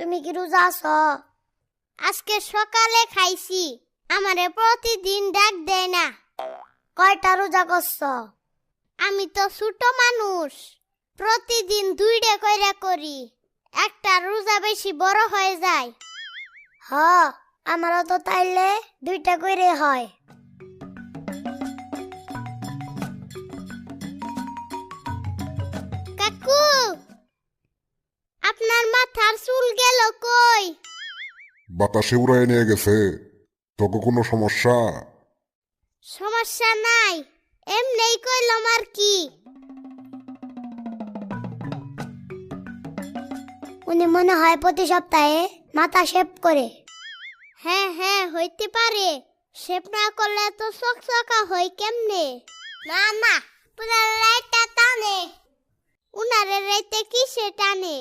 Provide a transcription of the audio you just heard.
তুমি কি রোজা আছো? আজকে সকালে খাইছি। আমারে প্রতিদিন ডাক দেয় না। কয়টা রোজা করছো? আমি তো ছোট মানুষ, প্রতিদিন 2টা কইরা করি। একটা রোজা বেশি বড় হয়ে যায়। হ, আমারও তো তাইলে 2টা করে হয়। কাকু, আপনার মাথার চুল গেল কই? বাতাসে উড়ায় নিয়ে গেছে। তোকে কোনো সমস্যা? সমস্যা নাই, এমনিই কইলাম আর কি। উনি মনে হয় প্রতি সপ্তাহে মাথা শেভ করে। হ্যাঁ হ্যাঁ, হইতে পারে। শেভ না করলে তো চকচকা হয় কেমনে? না না, পুরা রাইতা টানে। উনারে রাইতে কিসে টানে?